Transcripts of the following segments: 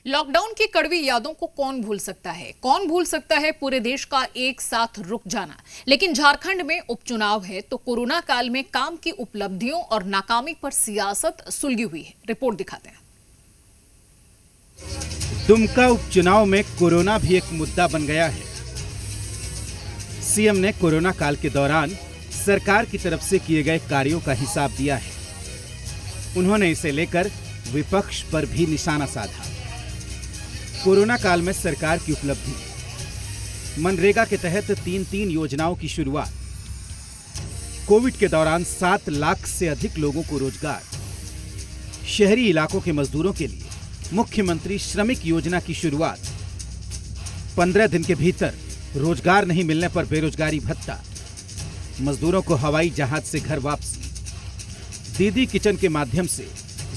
Lockdown की कड़वी यादों को कौन भूल सकता है? कौन भूल सकता है पूरे देश का एक साथ रुक जाना? लेकिन झारखंड में उपचुनाव है तो कोरोना काल में काम की उपलब्धियों और नाकामी पर सियासत सुलगी हुई है। रिपोर्ट दिखाते हैं। दुमका उपचुनाव में कोरोना भी एक मुद्दा बन गया है। सीएम ने कोरोना काल के दौरान सरकार की तरफ से किए गए कार्यों का हिसाब दिया है। उन्होंने इसे लेकर विपक्ष पर भी निशाना साधा। कोरोना काल में सरकार की उपलब्धि, मनरेगा के तहत 3 योजनाओं की शुरुआत, कोविड के दौरान 7 लाख से अधिक लोगों को रोजगार, शहरी इलाकों के मजदूरों के लिए मुख्यमंत्री श्रमिक योजना की शुरुआत, 15 दिन के भीतर रोजगार नहीं मिलने पर बेरोजगारी भत्ता, मजदूरों को हवाई जहाज से घर वापसी, दीदी किचन के माध्यम से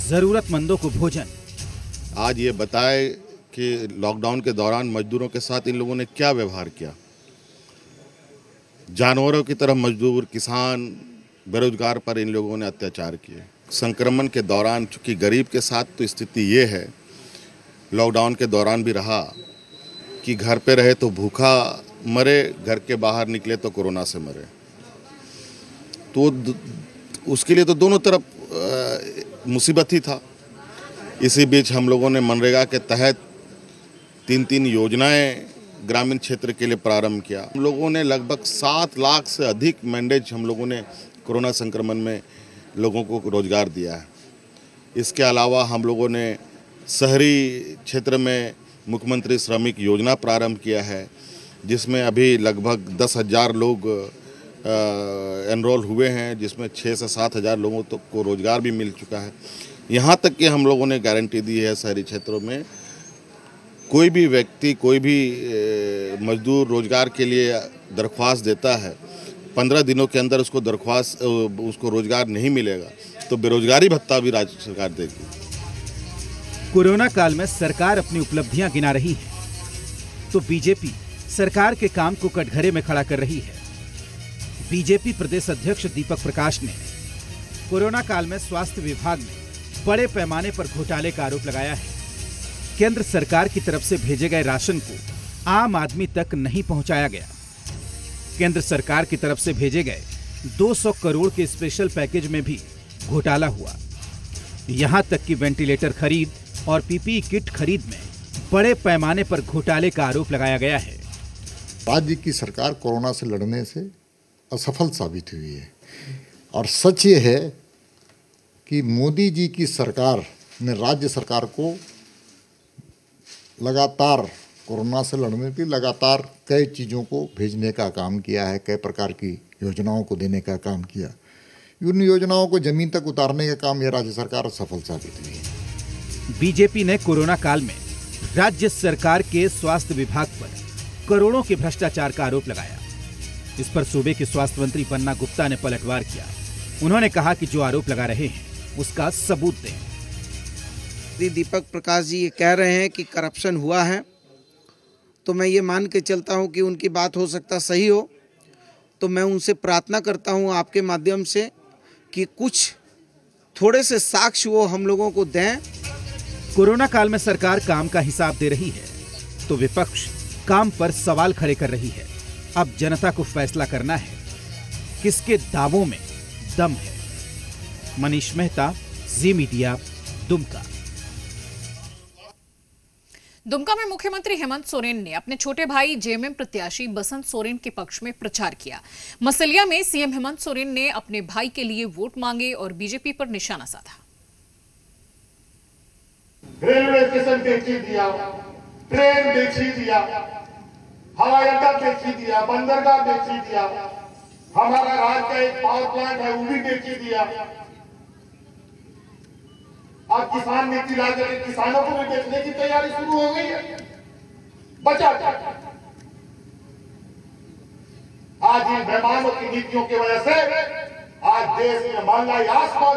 जरूरतमंदों को भोजन। आज ये बताए कि लॉकडाउन के दौरान मजदूरों के साथ इन लोगों ने क्या व्यवहार किया। जानवरों की तरह मजदूर, किसान, बेरोजगार पर इन लोगों ने अत्याचार किए। संक्रमण के दौरान चूंकि गरीब के साथ तो स्थिति ये है, लॉकडाउन के दौरान भी रहा कि घर पे रहे तो भूखा मरे, घर के बाहर निकले तो कोरोना से मरे। तो उसके लिए तो दोनों तरफ मुसीबत ही था। इसी बीच हम लोगों ने मनरेगा के तहत 3 योजनाएं ग्रामीण क्षेत्र के लिए प्रारंभ किया। हम लोगों ने लगभग 7 लाख से अधिक मैंडेज हम लोगों ने कोरोना संक्रमण में लोगों को रोजगार दिया है। इसके अलावा हम लोगों ने शहरी क्षेत्र में मुख्यमंत्री श्रमिक योजना प्रारंभ किया है, जिसमें अभी लगभग 10,000 लोग एनरोल हुए हैं, जिसमें 6 से 7 हज़ार लोगों को रोजगार भी मिल चुका है। यहाँ तक कि हम लोगों ने गारंटी दी है शहरी क्षेत्रों में कोई भी व्यक्ति, कोई भी मजदूर रोजगार के लिए दरख्वास्त देता है, 15 दिनों के अंदर उसको रोजगार नहीं मिलेगा तो बेरोजगारी भत्ता भी राज्य सरकार देगी। कोरोना काल में सरकार अपनी उपलब्धियां गिना रही है तो बीजेपी सरकार के काम को कटघरे में खड़ा कर रही है। बीजेपी प्रदेश अध्यक्ष दीपक प्रकाश ने कोरोना काल में स्वास्थ्य विभाग में बड़े पैमाने पर घोटाले का आरोप लगाया है। केंद्र सरकार की तरफ से भेजे गए राशन को आम आदमी तक नहीं पहुंचाया गया। केंद्र सरकार की तरफ से भेजे गए 200 करोड़ के स्पेशल पैकेज में भी घोटाला हुआ। यहां तक कि वेंटिलेटर खरीद और पीपीई किट खरीद में बड़े पैमाने पर घोटाले का आरोप लगाया गया है। राज्य की सरकार कोरोना से लड़ने से असफल साबित हुई है और सच ये है कि मोदी जी की सरकार ने राज्य सरकार को लगातार कोरोना से लड़ने के लगातार कई चीज़ों को भेजने का काम किया है, कई प्रकार की योजनाओं को देने का काम किया। उन योजनाओं को जमीन तक उतारने का काम यह राज्य सरकार सफल साबित हुई है। बीजेपी ने कोरोना काल में राज्य सरकार के स्वास्थ्य विभाग पर करोड़ों के भ्रष्टाचार का आरोप लगाया। इस पर सूबे के स्वास्थ्य मंत्री पन्ना गुप्ता ने पलटवार किया। उन्होंने कहा कि जो आरोप लगा रहे हैं उसका सबूत दें। दीपक प्रकाश जी ये कह रहे हैं कि करप्शन हुआ है, तो मैं ये मान के चलता हूँ कि उनकी बात हो सकता सही हो। तो मैं उनसे प्रार्थना करता हूँ आपके माध्यम से कि कुछ थोड़े से साक्ष्य वो हम लोगों को दें। कोरोना काल में सरकार काम का हिसाब दे रही है तो विपक्ष काम पर सवाल खड़े कर रही है। अब जनता को फैसला करना है किसके दावों में दम है। मनीष मेहता, जी मीडिया, दुमका। दुमका में मुख्यमंत्री हेमंत सोरेन ने अपने छोटे भाई जेएमएम प्रत्याशी बसंत सोरेन के पक्ष में प्रचार किया। मसलिया में सीएम हेमंत सोरेन ने अपने भाई के लिए वोट मांगे और बीजेपी पर निशाना साधा। रेलवे स्टेशन बेची दिया, ट्रेन बेची दिया, हवाई अड्डा बेची दिया, बंदरगाह बेची दिया, हमारा राज्य का एक पावर प्लांट है वो भी बेची दिया। अब किसान नीति ला करके किसानों को भी बेचने की तैयारी शुरू हो गई है। बचा क्या? आज इन बेईमानों की नीतियों की वजह से आज देश में महंगाई आसमान